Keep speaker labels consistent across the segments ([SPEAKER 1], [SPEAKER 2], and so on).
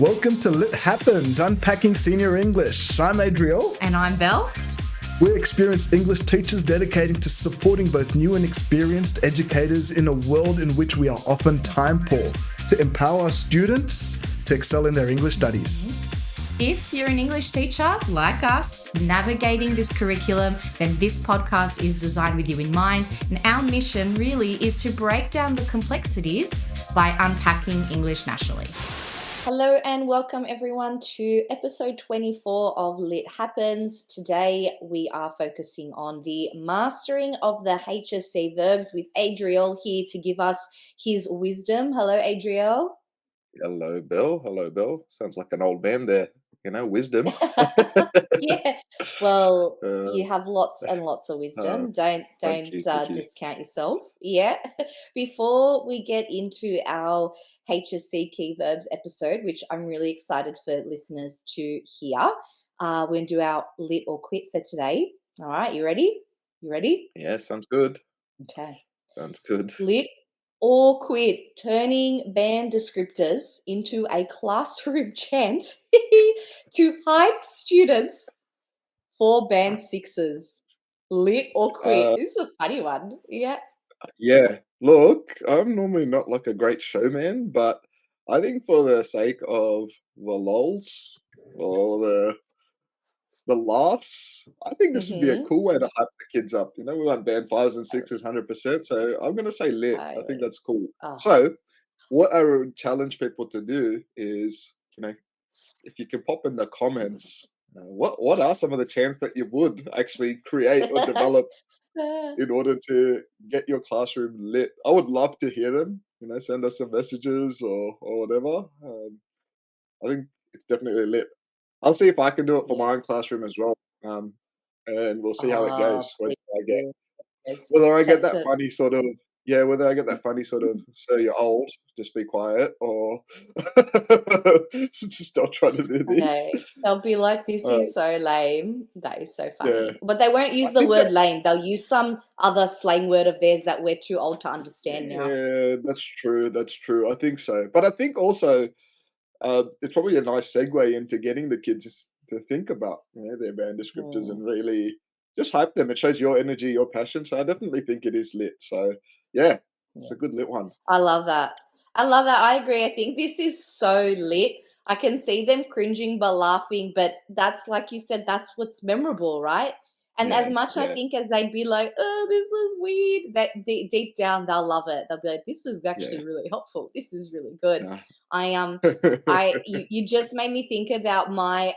[SPEAKER 1] Welcome to Lit Happens, Unpacking Senior English. I'm Adriel.
[SPEAKER 2] And I'm Belle.
[SPEAKER 1] We're experienced English teachers dedicated to supporting both new and experienced educators in a world in which we are often time poor, to empower our students to excel in their English studies.
[SPEAKER 2] If you're an English teacher like us, navigating this curriculum, then this podcast is designed with you in mind. And our mission really is to break down the complexities by unpacking English nationally. Hello and welcome everyone to episode 24 of Lit Happens. Today we are focusing on the mastering of the HSC verbs with Adriel here to give us his wisdom. Hello, Adriel.
[SPEAKER 3] Hello, Bill. Hello, Bill. Sounds like an old man there. Wisdom.
[SPEAKER 2] Yeah. Well, you have lots and lots of wisdom. Don't
[SPEAKER 3] thank you.
[SPEAKER 2] discount yourself. Yeah. Before we get into our HSC key verbs episode, which I'm really excited for listeners to hear, we're going to do our lit or quit for today. All right. You ready?
[SPEAKER 3] Yeah, sounds good.
[SPEAKER 2] Okay.
[SPEAKER 3] Sounds good.
[SPEAKER 2] Lit or quit, turning band descriptors into a classroom chant to hype students for band sixes. Lit or quit. This is a funny one. Yeah.
[SPEAKER 3] Yeah. Look, I'm normally not like a great showman, but I think for the sake of the lols or the laughs, I think this would be a cool way to hype the kids up. We want band fives and sixes 100%. So I'm going to say lit. I think that's cool.
[SPEAKER 2] Oh.
[SPEAKER 3] So what I would challenge people to do is, if you can pop in the comments, what are some of the chants that you would actually create or develop in order to get your classroom lit? I would love to hear them. Send us some messages or whatever. I think it's definitely lit. I'll see if I can do it for my own classroom as well, and we'll see how it goes. Whether I get that funny sort of, so you're old, just be quiet, or stop trying to do this.
[SPEAKER 2] Okay. They'll be like, this is so lame. That is so funny. Yeah. But they won't use the word lame. They'll use some other slang word of theirs that we're too old to understand now.
[SPEAKER 3] Yeah, that's true. I think so. But I think also it's probably a nice segue into getting the kids to think about their band descriptors and really just hype them. It shows your energy, your passion. So I definitely think it is lit. So yeah, it's a good lit one.
[SPEAKER 2] I love that. I agree. I think this is so lit. I can see them cringing but laughing, but that's, like you said, that's what's memorable, right? And as much I think as they'd be like, oh, this is weird, that deep down they'll love it. They'll be like, this is actually really helpful. This is really good. Yeah. You just made me think about my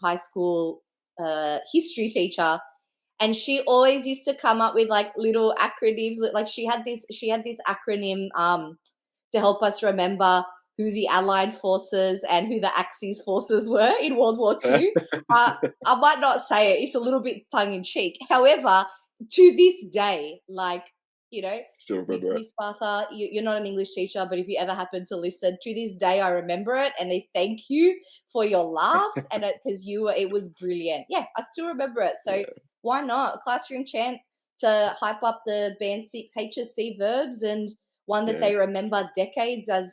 [SPEAKER 2] high school history teacher, and she always used to come up with like little acronyms. Like she had this acronym to help us remember who the Allied forces and who the Axis forces were in World War II. I might not say it. It's a little bit tongue-in-cheek. However, to this day,
[SPEAKER 3] still remember
[SPEAKER 2] Miss Spartha, you're not an English teacher, but if you ever happen to listen, to this day I remember it, and I thank you for your laughs, and because it was brilliant. Yeah, I still remember it. So why not? A classroom chant to hype up the Band 6 HSC verbs, and one that they remember decades as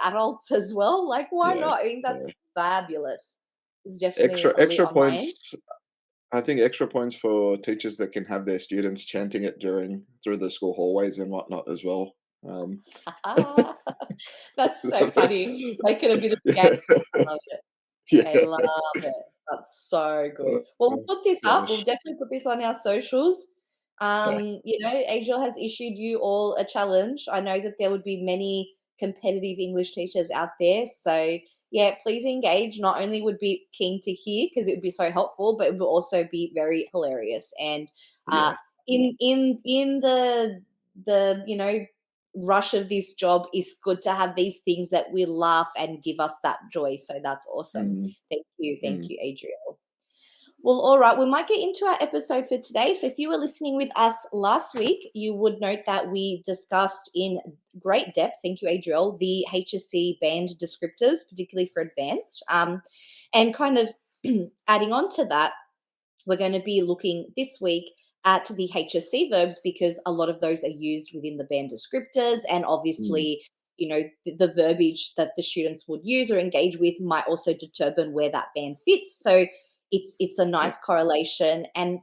[SPEAKER 2] adults as well. Like, why not? I think that's fabulous. It's definitely
[SPEAKER 3] extra points. I think extra points for teachers that can have their students chanting it through the school hallways and whatnot as well.
[SPEAKER 2] That's so funny. Make it a bit of a game. I love it. Yeah. I love it. That's so good. Well, we'll put this up. We'll definitely put this on our socials. Adriel has issued you all a challenge. I know that there would be many competitive English teachers out there. So, yeah, please engage. Not only would be keen to hear because it would be so helpful, but it would also be very hilarious. And in the rush of this job, it's good to have these things that we laugh and give us that joy. So that's awesome. Thank you, Adriel. Well, all right, we might get into our episode for today. So if you were listening with us last week, you would note that we discussed in great depth, thank you, Adriel, the HSC band descriptors, particularly for advanced. And kind of adding on to that, we're going to be looking this week at the HSC verbs because a lot of those are used within the band descriptors, and obviously the verbiage that the students would use or engage with might also determine where that band fits. So it's a nice correlation and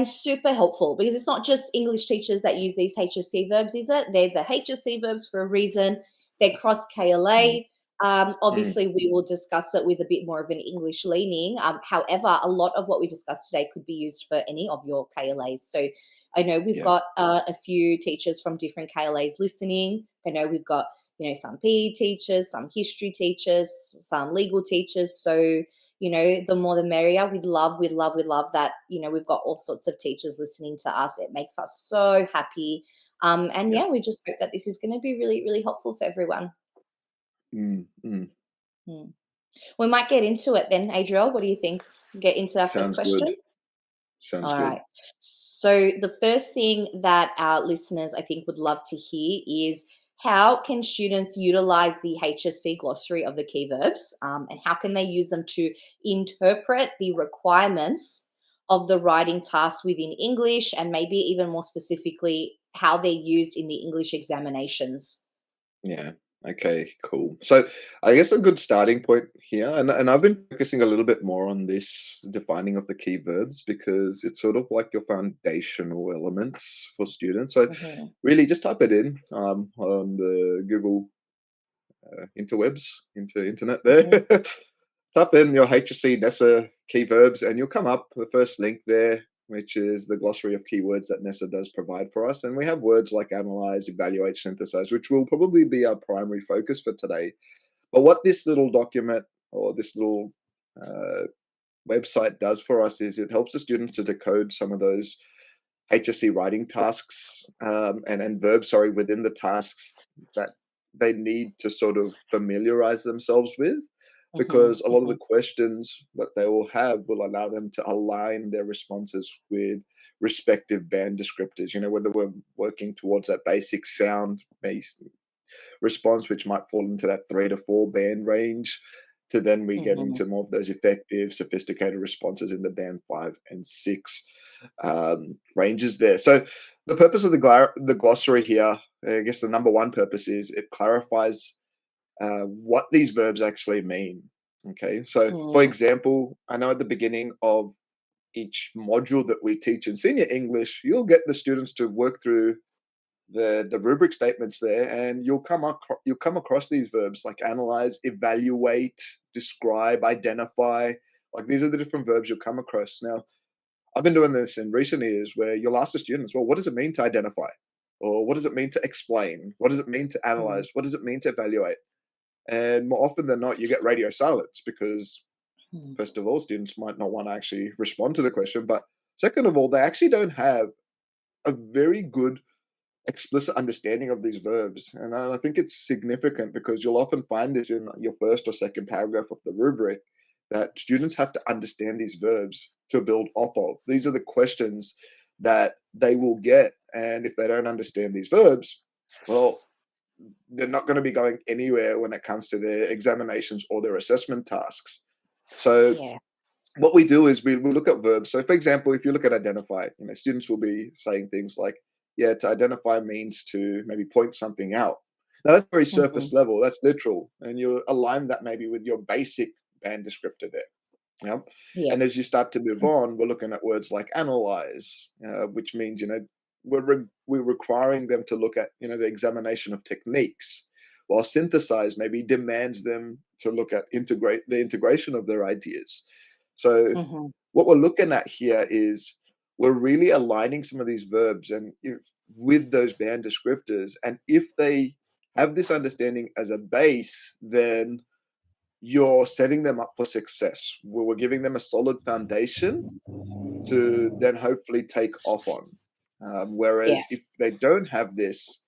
[SPEAKER 2] super helpful, because it's not just English teachers that use these HSC verbs, is it? They're the HSC verbs for a reason. They're cross KLA. Obviously, we will discuss it with a bit more of an English leaning. However, a lot of what we discussed today could be used for any of your KLAs. So I know we've got a few teachers from different KLAs listening. I know we've got some PE teachers, some history teachers, some legal teachers. So the more the merrier. We'd love that. We've got all sorts of teachers listening to us. It makes us so happy. We just hope that this is going to be really, really helpful for everyone. Mm. We might get into it then, Adriel. What do you think? Get into our first question?
[SPEAKER 3] Good. Sounds
[SPEAKER 2] all
[SPEAKER 3] good.
[SPEAKER 2] Right. So the first thing that our listeners, I think, would love to hear is, how can students utilize the HSC glossary of the key verbs, and how can they use them to interpret the requirements of the writing tasks within English, and maybe even more specifically, how they're used in the English examinations?
[SPEAKER 3] Yeah. Okay, cool. So I guess a good starting point here, and I've been focusing a little bit more on this defining of the key verbs, because it's sort of like your foundational elements for students. So really just type it in on the Google internet there. Type in your HSC NESA key verbs and you'll come up the first link there, which is the glossary of keywords that NESA does provide for us. And we have words like analyze, evaluate, synthesize, which will probably be our primary focus for today. But what this little document or this little website does for us is it helps the students to decode some of those HSC writing tasks and verbs, within the tasks that they need to sort of familiarize themselves with, because a lot of the questions that they will have will allow them to align their responses with respective band descriptors, whether we're working towards that basic sound-based response, which might fall into that 3 to 4 band range, to then we get into more of those effective, sophisticated responses in the band 5 and 6 ranges there. So the purpose of the glossary here, I guess the number one purpose is it clarifies what these verbs actually mean. Okay, so for example, I know at the beginning of each module that we teach in senior English, you'll get the students to work through the rubric statements there, and you'll come across these verbs like analyze, evaluate, describe, identify. Like, these are the different verbs you'll come across. Now, I've been doing this in recent years where you'll ask the students, well, what does it mean to identify? Or what does it mean to explain? What does it mean to analyze? What does it mean to evaluate? And more often than not, you get radio silence, because first of all, students might not want to actually respond to the question. But second of all, they actually don't have a very good explicit understanding of these verbs. And I think it's significant, because you'll often find this in your first or second paragraph of the rubric, that students have to understand these verbs to build off of. These are the questions that they will get. And if they don't understand these verbs, well, they're not going to be going anywhere when it comes to their examinations or their assessment tasks. So what we do is we look at verbs. So for example, if you look at identify, students will be saying things like, to identify means to maybe point something out. Now, that's very surface level. That's literal. And you align that maybe with your basic band descriptor there. And as you start to move on, we're looking at words like analyze, which means, we're requiring them to look at, the examination of techniques, while synthesize maybe demands them to look at the integration of their ideas. So what we're looking at here is we're really aligning some of these verbs and with those band descriptors. And if they have this understanding as a base, then you're setting them up for success. We're giving them a solid foundation to then hopefully take off on. Whereas if they don't have this,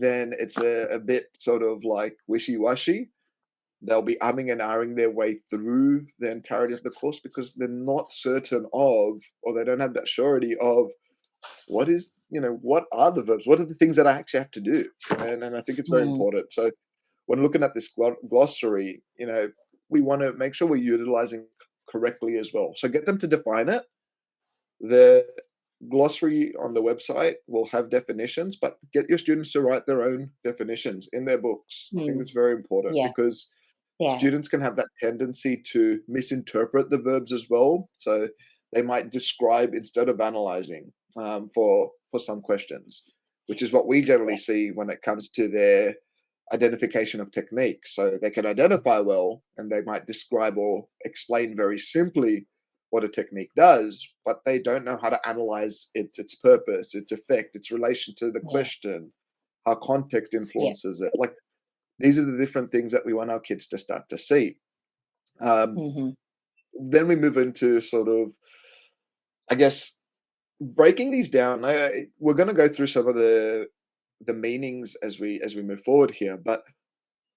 [SPEAKER 3] then it's a bit sort of like wishy-washy. They'll be umming and ahhing their way through the entirety of the course, because they're not certain of, or they don't have that surety of, what are the verbs? What are the things that I actually have to do? And I think it's very important. So when looking at this glossary, we want to make sure we're utilizing correctly as well. So get them to define it. glossary on the website will have definitions, but get your students to write their own definitions in their books. I think
[SPEAKER 2] Mm,
[SPEAKER 3] that's very important
[SPEAKER 2] yeah,
[SPEAKER 3] because
[SPEAKER 2] yeah,
[SPEAKER 3] students can have that tendency to misinterpret the verbs as well. So they might describe instead of analyzing for some questions, which is what we generally
[SPEAKER 2] yeah,
[SPEAKER 3] see when it comes to their identification of techniques. So they can identify well and they might describe or explain very simply what a technique does, but they don't know how to analyze its purpose, its effect, its relation to the
[SPEAKER 2] yeah,
[SPEAKER 3] question, how context
[SPEAKER 2] yeah.
[SPEAKER 3] influences it. Like these are the different things that we want our kids to start to see. Um,
[SPEAKER 2] Mhm.
[SPEAKER 3] then we move into sort of, I guess, breaking these down. We're going to go through some of the meanings as we move forward here, but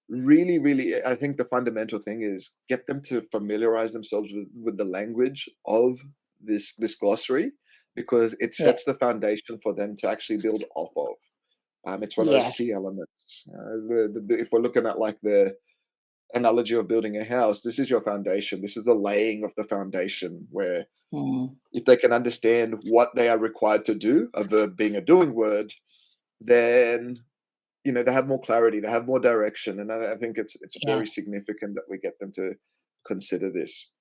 [SPEAKER 3] really, really, I think the fundamental thing is get them to familiarize themselves with the language of this glossary because it
[SPEAKER 2] Yeah,
[SPEAKER 3] sets the foundation for them to actually build off of. It's one of those
[SPEAKER 2] yeah,
[SPEAKER 3] key elements. If we're looking at like the analogy of building a house, this is your foundation. This is the laying of the foundation where
[SPEAKER 2] mm,
[SPEAKER 3] if they can understand what they are required to do, a verb being a doing word, then they have more clarity, they have more direction, and I think it's
[SPEAKER 2] yeah.
[SPEAKER 3] very significant that we get them to consider this.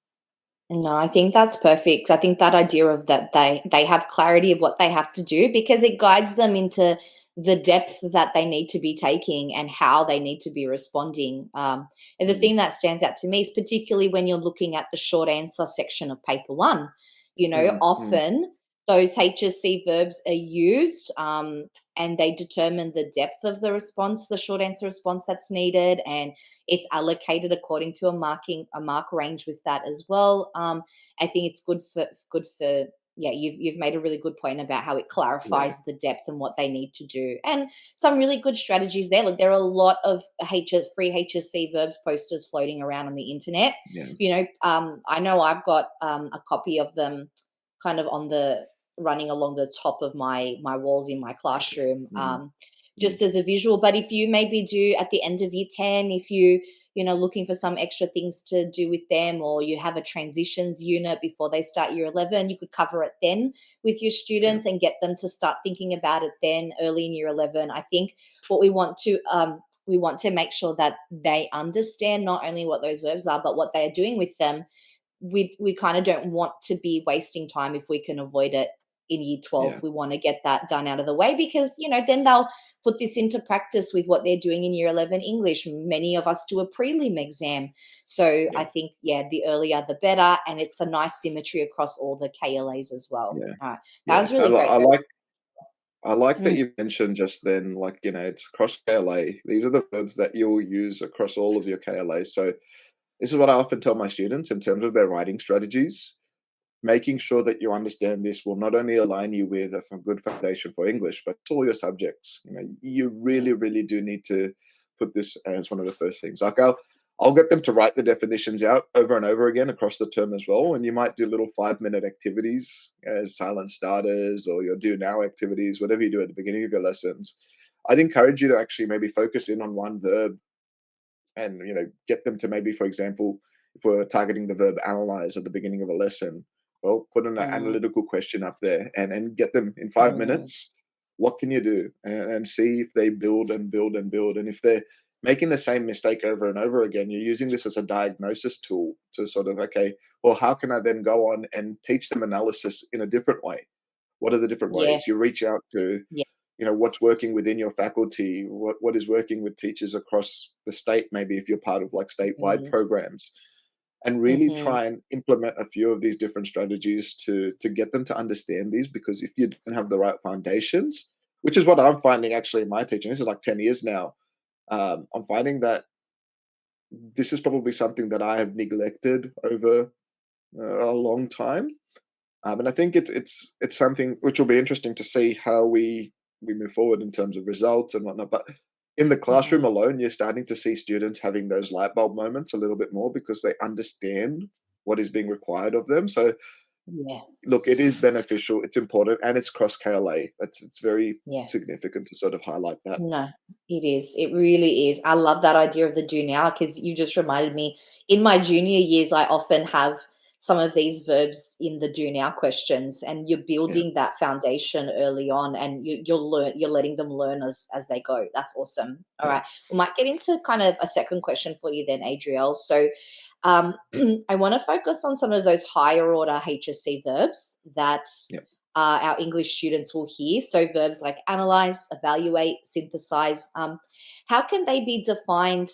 [SPEAKER 2] No, I think that's perfect. I think that idea of that they have clarity of what they have to do because it guides them into the depth that they need to be taking and how they need to be responding. And the
[SPEAKER 3] Mm,
[SPEAKER 2] thing that stands out to me is particularly when you're looking at the short answer section of paper one.
[SPEAKER 3] mm, mm,
[SPEAKER 2] Often those HSC verbs are used and they determine the depth of the response, the short answer response that's needed, and it's allocated according to a mark range with that as well. I think it's good for yeah. You've made a really good point about how it
[SPEAKER 3] yeah,
[SPEAKER 2] clarifies the depth and what they need to do, and some really good strategies there. Like there are a lot of free HSC verbs posters floating around on the internet.
[SPEAKER 3] yeah,
[SPEAKER 2] I know I've got a copy of them, kind of on the running along the top of my walls in my classroom.
[SPEAKER 3] mm, mm,
[SPEAKER 2] Just as a visual. But if you maybe do at the end of year 10, if looking for some extra things to do with them, or you have a transitions unit before they start year 11, you could cover it then with your
[SPEAKER 3] yeah,
[SPEAKER 2] students and get them to start thinking about it then early in year 11. I think what we want to make sure that they understand not only what those verbs are, but what they are doing with them. We kind of don't want to be wasting time if we can avoid it in year 12.
[SPEAKER 3] yeah,
[SPEAKER 2] We want to get that done out of the way because, then they'll put this into practice with what they're doing in year 11 English. Many of us do a prelim exam. So
[SPEAKER 3] yeah,
[SPEAKER 2] I think, yeah, the earlier the better. And it's a nice symmetry across all the KLAs as well.
[SPEAKER 3] yeah,
[SPEAKER 2] That
[SPEAKER 3] yeah.
[SPEAKER 2] was really great.
[SPEAKER 3] I like that
[SPEAKER 2] Mm,
[SPEAKER 3] you mentioned just then, like, it's across KLA. These are the verbs that you'll use across all of your KLAs. So this is what I often tell my students in terms of their writing strategies. Making sure that you understand this will not only align you with a good foundation for English, but all your subjects. You
[SPEAKER 2] yeah.
[SPEAKER 3] really, really do need to put this as one of the first things. Like I'll get them to write the definitions out over and over again across the term as well. And you might do little 5-minute activities as silent starters or your do now activities, whatever you do at the beginning of your lessons. I'd encourage you to actually maybe focus in on one verb and get them to maybe, for example, if we're targeting the verb analyze at the beginning of a lesson, well, put an
[SPEAKER 2] Mm,
[SPEAKER 3] analytical question up there and get them in five
[SPEAKER 2] mm,
[SPEAKER 3] minutes what can you do, and see if they build and build and build. And if they're making the same mistake over and over again, you're using this as a diagnosis tool to sort of, okay, well, how can I then go on and teach them analysis in a different way? What are the different
[SPEAKER 2] yeah.
[SPEAKER 3] ways? You reach out to
[SPEAKER 2] Yeah.
[SPEAKER 3] what's working within your faculty, what is working with teachers across the state, maybe if you're part of like statewide
[SPEAKER 2] Mm,
[SPEAKER 3] programs, and really
[SPEAKER 2] hmm.
[SPEAKER 3] try and implement a few of these different strategies to get them to understand these. Because if you don't have the right foundations, which is what I'm finding actually in my teaching, this is like 10 years now, I'm finding that this is probably something that I have neglected over a long time. And I think it's something which will be interesting to see how we move forward in terms of results and whatnot. But in the classroom
[SPEAKER 2] Hmm.
[SPEAKER 3] alone, you're starting to see students having those light bulb moments a little bit more because they understand what is being required of them. So
[SPEAKER 2] Yeah.
[SPEAKER 3] look, it is beneficial, it's important, and it's cross KLA. It's very
[SPEAKER 2] Yeah.
[SPEAKER 3] significant to sort of highlight that.
[SPEAKER 2] No, it is. It really is. I love that idea of the do now because you just reminded me in my junior years, I often have some of these verbs in the do now questions, and you're
[SPEAKER 3] Yeah.
[SPEAKER 2] building that foundation early on, and you're letting them learn as they go. That's awesome. All
[SPEAKER 3] Yeah.
[SPEAKER 2] right. We might get into kind of a second question for you then, Adriel. So I want to focus on some of those higher order HSC verbs that
[SPEAKER 3] Yeah.
[SPEAKER 2] our English students will hear. So verbs like analyze, evaluate, synthesize. How can they be defined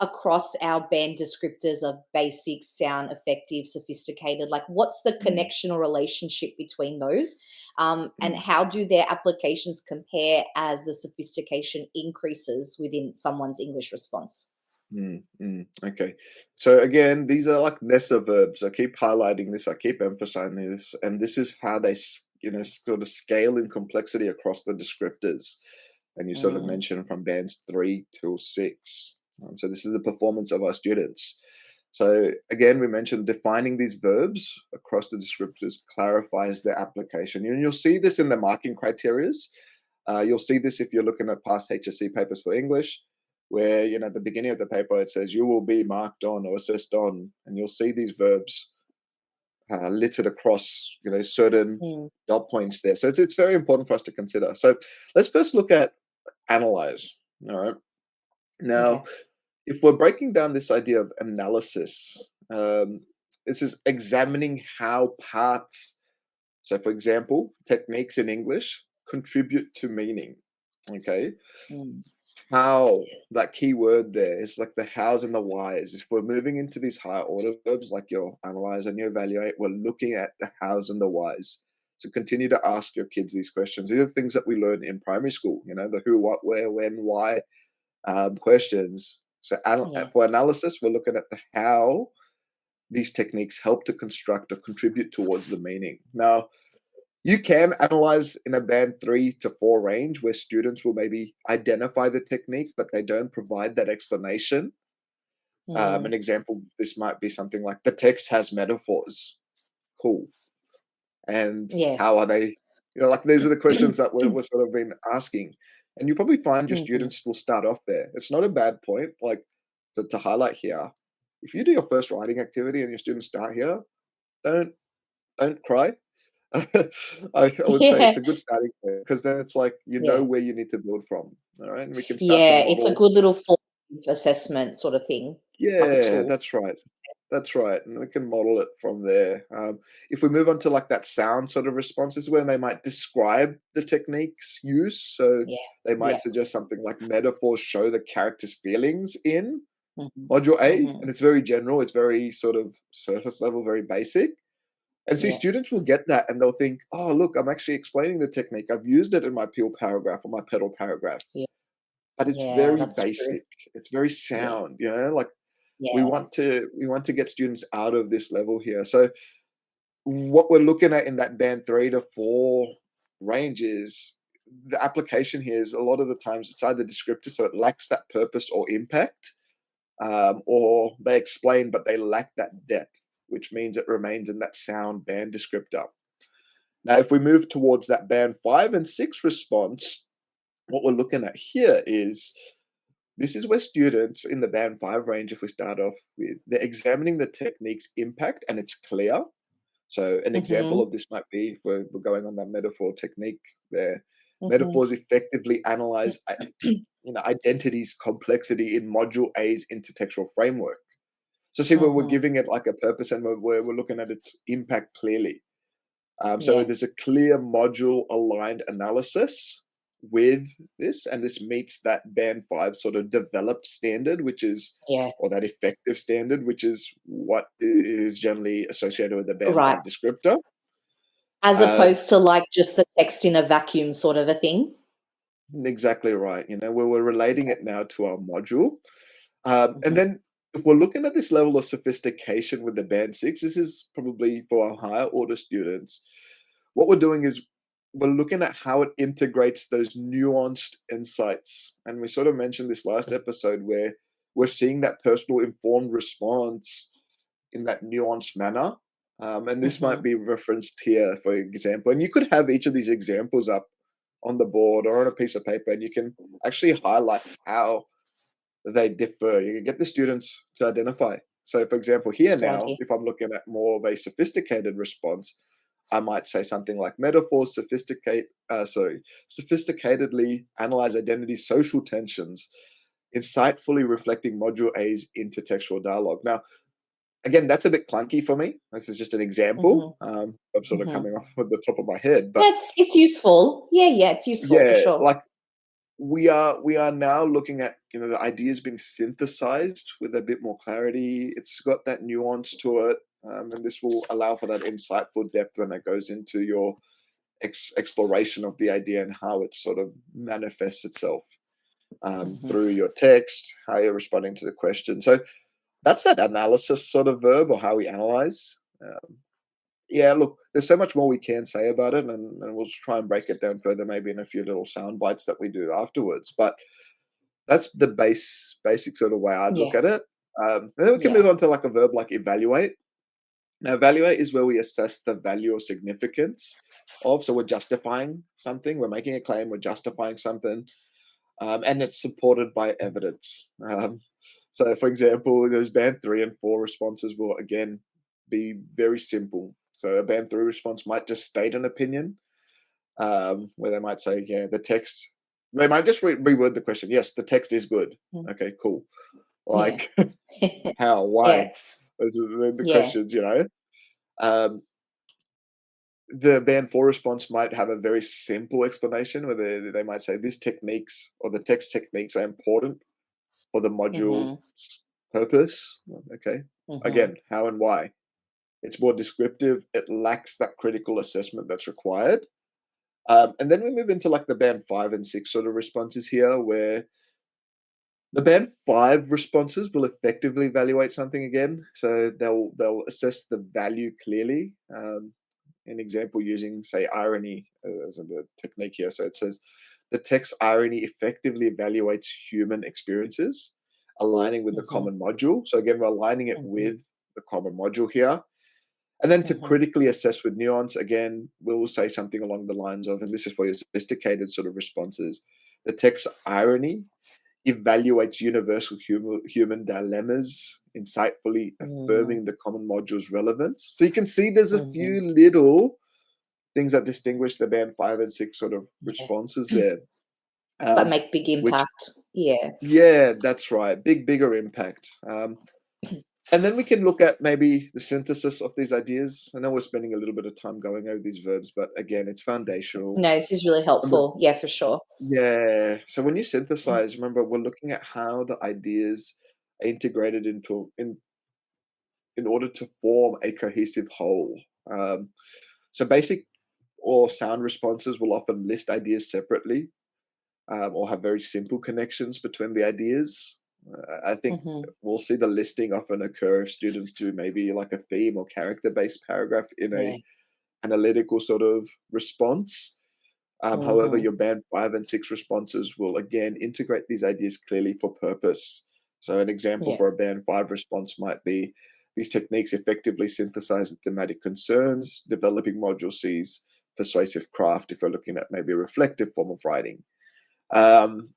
[SPEAKER 2] across our band descriptors of basic, sound, effective, sophisticated? Like, what's the connection or relationship between those? And how do their applications compare as the sophistication increases within someone's English response?
[SPEAKER 3] Okay. So again, these are like NESA verbs. I keep highlighting this. I keep emphasizing this, and this is how they, sort of scale in complexity across the descriptors. And you sort of
[SPEAKER 2] Mm,
[SPEAKER 3] mentioned from bands 3 to 6. So this is the performance of our students. So again, we mentioned defining these verbs across the descriptors clarifies their application. And you'll see this in the marking criterias. You'll see this if you're looking at past HSC papers for English, where at the beginning of the paper it says you will be marked on or assessed on, and you'll see these verbs littered across certain
[SPEAKER 2] mm,
[SPEAKER 3] dot points there. So it's very important for us to consider. So let's first look at analyze. All right. Now,
[SPEAKER 2] okay.
[SPEAKER 3] if we're breaking down this idea of analysis, this is examining how parts. So, for example, techniques in English contribute to meaning. Okay,
[SPEAKER 2] Mm,
[SPEAKER 3] how, that key word there is like the hows and the whys. If we're moving into these higher order verbs like your analyze and your evaluate, we're looking at the hows and the whys. So continue to ask your kids these questions. These are things that we learn in primary school, the who, what, where, when, why questions. So
[SPEAKER 2] yeah.
[SPEAKER 3] for analysis, we're looking at the how these techniques help to construct or contribute towards the meaning. Now, you can analyze in a band 3 to 4 range where students will maybe identify the technique, but they don't provide that explanation. An
[SPEAKER 2] Mm,
[SPEAKER 3] example, this might be something like the text has metaphors. Cool. And
[SPEAKER 2] yeah.
[SPEAKER 3] how are they? Like these are the questions that we're sort of been asking. And you probably find your
[SPEAKER 2] Mhm.
[SPEAKER 3] students will start off there. It's not a bad point, like to highlight here. If you do your first writing activity and your students start here, don't don't cry. I would say
[SPEAKER 2] Yeah.
[SPEAKER 3] it's a good starting point because then it's like you know
[SPEAKER 2] Yeah.
[SPEAKER 3] where you need to build from. All right, and we can start to
[SPEAKER 2] Yeah, it's a
[SPEAKER 3] model.
[SPEAKER 2] good little formative assessment sort of thing, like a
[SPEAKER 3] Yeah,
[SPEAKER 2] tool.
[SPEAKER 3] that's right. That's right, and we can model it from there. If we move on to like that sound sort of responses, where they might describe the techniques used, so
[SPEAKER 2] Yeah.
[SPEAKER 3] they might
[SPEAKER 2] Yeah.
[SPEAKER 3] suggest something like metaphors show the character's feelings in
[SPEAKER 2] Mhm.
[SPEAKER 3] module A,
[SPEAKER 2] Mhm.
[SPEAKER 3] and it's very general. It's very sort of surface level, very basic. And see,
[SPEAKER 2] Yeah.
[SPEAKER 3] students will get that and they'll think, oh, look, I'm actually explaining the technique. I've used it in my peel paragraph or my pedal paragraph,
[SPEAKER 2] Yeah.
[SPEAKER 3] but it's
[SPEAKER 2] Yeah,
[SPEAKER 3] very
[SPEAKER 2] that's true.
[SPEAKER 3] basic. It's very
[SPEAKER 2] Yeah.
[SPEAKER 3] sound, like we
[SPEAKER 2] Yeah.
[SPEAKER 3] want to get students out of this level here. So what we're looking at in that band 3 to 4 range is the application here is a lot of the times it's either descriptive, so it lacks that purpose or impact, or they explain but they lack that depth, which means it remains in that sound band descriptor. Now, if we move towards that band 5 and 6 response, what we're looking at here is this is where students in the band 5 range, if we start off with, they're examining the technique's impact and it's clear. So, an example
[SPEAKER 2] Mhm.
[SPEAKER 3] of this might be if we're going on that metaphor technique there.
[SPEAKER 2] Mhm.
[SPEAKER 3] Metaphors effectively analyze identity's complexity in Module A's intertextual framework. So, see where we're
[SPEAKER 2] Mhm.
[SPEAKER 3] giving it like a purpose and we're looking at its impact clearly. So
[SPEAKER 2] Yeah.
[SPEAKER 3] there's a clear module aligned analysis with this, and this meets that band 5 sort of developed standard, which is,
[SPEAKER 2] Yeah.
[SPEAKER 3] or that effective standard, which is what is generally associated with the band
[SPEAKER 2] Right.
[SPEAKER 3] 5 descriptor.
[SPEAKER 2] As
[SPEAKER 3] Uh,
[SPEAKER 2] opposed to, like, just the text in a vacuum sort of a thing?
[SPEAKER 3] exactly right. Where we're relating
[SPEAKER 2] Okay.
[SPEAKER 3] it now to our module. And
[SPEAKER 2] Mhm.
[SPEAKER 3] then if we're looking at this level of sophistication with the band 6, this is probably for our higher order students. What we're doing is we're looking at how it integrates those nuanced insights. And we sort of mentioned this last episode where we're seeing that personal informed response in that nuanced manner. And this might
[SPEAKER 2] Mhm.
[SPEAKER 3] be referenced here, for example. And you could have each of these examples up on the board or on a piece of paper, and you can actually highlight how they differ. You can get the students to identify. So, for example, here
[SPEAKER 2] Good
[SPEAKER 3] now,
[SPEAKER 2] idea.
[SPEAKER 3] if I'm looking at more of a sophisticated response, I might say something like metaphors sophisticatedly analyze identity social tensions, insightfully reflecting module A's intertextual dialogue. Now, again, that's a bit clunky for me. This is just an example.
[SPEAKER 2] Mhm,
[SPEAKER 3] I'm sort of
[SPEAKER 2] mhm.
[SPEAKER 3] coming off with the top of my head,
[SPEAKER 2] Yeah,
[SPEAKER 3] but
[SPEAKER 2] it's useful. Yeah, it's useful for
[SPEAKER 3] yeah,
[SPEAKER 2] sure.
[SPEAKER 3] like we are now looking at the ideas being synthesized with a bit more clarity. It's got that nuance to it, and this will allow for that insightful depth when it goes into your exploration of the idea and how it sort of manifests itself
[SPEAKER 2] Mhm.
[SPEAKER 3] through your text, how you're responding to the question. So that's that analysis sort of verb, or how we analyze. Yeah, look, there's so much more we can say about it, and we'll try and break it down further, maybe in a few little sound bites that we do afterwards. But that's the basic sort of way I'd look
[SPEAKER 2] Yeah,
[SPEAKER 3] at it. And then we can
[SPEAKER 2] yeah.
[SPEAKER 3] move on to like a verb like evaluate. Now, evaluate is where we assess the value or significance of. So we're justifying something, we're making a claim, we're justifying something, and it's supported by evidence. So, for example, those band 3 and 4 responses will again be very simple. So a band 3 response might just state an opinion, where they might say, "Yeah, the text." They might just reword the question. Yes, the text is good.
[SPEAKER 2] Mm.
[SPEAKER 3] Okay, cool.
[SPEAKER 2] Yeah.
[SPEAKER 3] Like, how?
[SPEAKER 2] Yeah,
[SPEAKER 3] Why? Those are the
[SPEAKER 2] yeah.
[SPEAKER 3] questions. Um, the band 4 response might have a very simple explanation where they might say, "These techniques or the text techniques are important for the module's
[SPEAKER 2] Mhm,
[SPEAKER 3] purpose." Okay.
[SPEAKER 2] mhm,
[SPEAKER 3] Again, how and why. It's more descriptive. It lacks that critical assessment that's required. And then we move into like the band 5 and 6 sort of responses here, where the band 5 responses will effectively evaluate something again. So they'll assess the value clearly. An example using, say, irony as a technique here. So it says the text irony effectively evaluates human experiences, aligning with the
[SPEAKER 2] mhm,
[SPEAKER 3] common module. So again, we're aligning it
[SPEAKER 2] mhm,
[SPEAKER 3] with the common module here. And then to
[SPEAKER 2] mhm,
[SPEAKER 3] critically assess with nuance, again, we'll say something along the lines of, and this is for your sophisticated sort of responses, the text irony evaluates universal human dilemmas, insightfully
[SPEAKER 2] mm,
[SPEAKER 3] affirming the common module's relevance. So you can see there's a
[SPEAKER 2] mhm.
[SPEAKER 3] few little things that distinguish the band 5 and 6 sort of
[SPEAKER 2] Yeah.
[SPEAKER 3] responses there.
[SPEAKER 2] But
[SPEAKER 3] Um,
[SPEAKER 2] make big
[SPEAKER 3] which,
[SPEAKER 2] impact. Yeah.
[SPEAKER 3] yeah, that's right, bigger impact. And then we can look at maybe the synthesis of these ideas. I know we're spending a little bit of time going over these verbs, but again, it's foundational.
[SPEAKER 2] No, this is really
[SPEAKER 3] Remember,
[SPEAKER 2] helpful. Yeah, for sure.
[SPEAKER 3] yeah. So when you
[SPEAKER 2] Mm,
[SPEAKER 3] synthesize, remember we're looking at how the ideas are integrated in order to form a cohesive whole. Um, so basic or sound responses will often list ideas separately, or have very simple connections between the ideas. I think
[SPEAKER 2] mhm.
[SPEAKER 3] we'll see the listing often occur if students do maybe like a theme or character-based paragraph in
[SPEAKER 2] Yeah.
[SPEAKER 3] a analytical sort of response. However,
[SPEAKER 2] Mhm.
[SPEAKER 3] your band 5 and 6 responses will again integrate these ideas clearly for purpose. So, an example
[SPEAKER 2] Yeah.
[SPEAKER 3] for a band 5 response might be these techniques effectively synthesize the thematic concerns, developing module C's persuasive craft if we're looking at maybe a reflective form of writing. Um,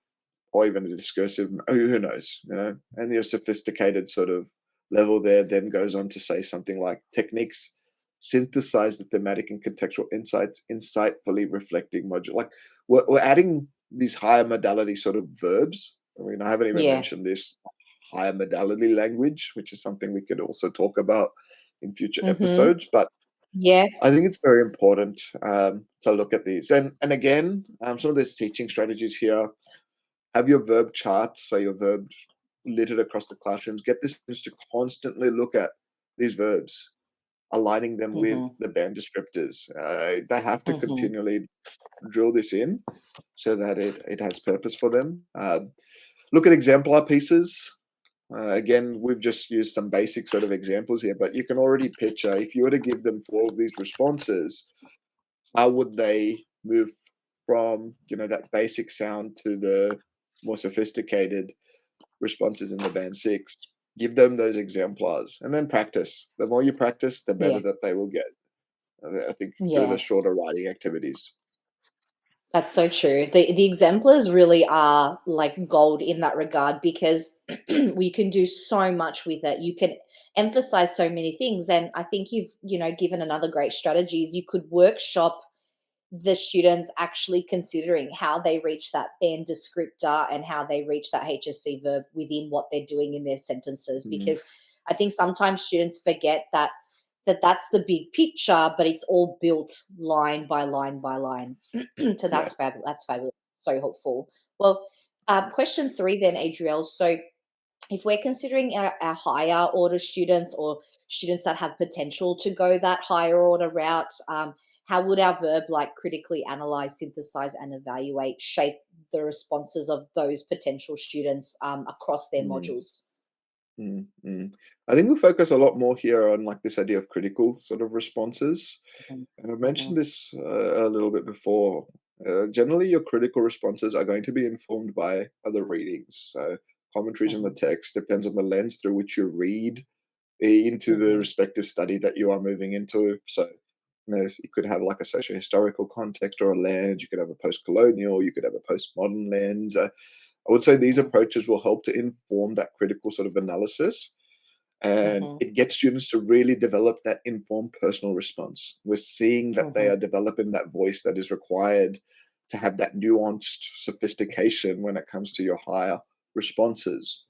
[SPEAKER 3] or even a discursive, who knows. And your sophisticated sort of level there then goes on to say something like techniques synthesize the thematic and contextual insights, insightfully reflecting module. Like we're adding these higher modality sort of verbs. I mean, I haven't even
[SPEAKER 2] Yeah.
[SPEAKER 3] mentioned this higher modality language, which is something we could also talk about in future
[SPEAKER 2] Mhm.
[SPEAKER 3] episodes. But
[SPEAKER 2] Yeah.
[SPEAKER 3] I think it's very important to look at these. And again, some of these teaching strategies here, have your verb charts, so your verbs littered across the classrooms. Get the students to constantly look at these verbs, aligning them with
[SPEAKER 2] Mhm.
[SPEAKER 3] the band descriptors. They have to
[SPEAKER 2] Mhm.
[SPEAKER 3] continually drill this in so that it has purpose for them. Look at exemplar pieces. Again, we've just used some basic sort of examples here, but you can already picture if you were to give them 4 of these responses, how would they move from that basic sound to the more sophisticated responses in the band 6? Give them those exemplars and then practice. The more you practice, the better
[SPEAKER 2] Yeah.
[SPEAKER 3] that they will get. I think through the
[SPEAKER 2] Yeah.
[SPEAKER 3] shorter writing activities.
[SPEAKER 2] That's so true. The exemplars really are like gold in that regard because we can do so much with it. You can emphasize so many things. And I think you've given another great strategy is you could workshop the students actually considering how they reach that band descriptor and how they reach that HSC verb within what they're doing in their sentences.
[SPEAKER 3] Mm,
[SPEAKER 2] Because I think sometimes students forget that's the big picture, but it's all built line by line by line. So
[SPEAKER 3] yeah.
[SPEAKER 2] that's fabulous. That's fabulous. So helpful. Well, question 3 then, Adriel. So if we're considering our higher order students or students that have potential to go that higher order route, how would our verb like critically analyze, synthesize, and evaluate shape the responses of those potential students across their
[SPEAKER 3] Mm,
[SPEAKER 2] modules?
[SPEAKER 3] mm. I think we focus a lot more here on like this idea of critical sort of responses.
[SPEAKER 2] Mhm,
[SPEAKER 3] And I've
[SPEAKER 2] mhm,
[SPEAKER 3] mentioned this a little bit before. Generally, your critical responses are going to be informed by other readings. So, commentaries on the
[SPEAKER 2] mhm,
[SPEAKER 3] text depends on the lens through which you read into the
[SPEAKER 2] mhm.
[SPEAKER 3] respective study that you are moving into. So, you could have like a socio-historical context or a lens. You could have a post-colonial. You could have a postmodern lens. I would say these
[SPEAKER 2] Mhm,
[SPEAKER 3] approaches will help to inform that critical sort of analysis, and
[SPEAKER 2] mhm,
[SPEAKER 3] it gets students to really develop that informed personal response. We're seeing that they
[SPEAKER 2] mhm.
[SPEAKER 3] are developing that voice that is required to have that nuanced sophistication when it comes to your higher responses.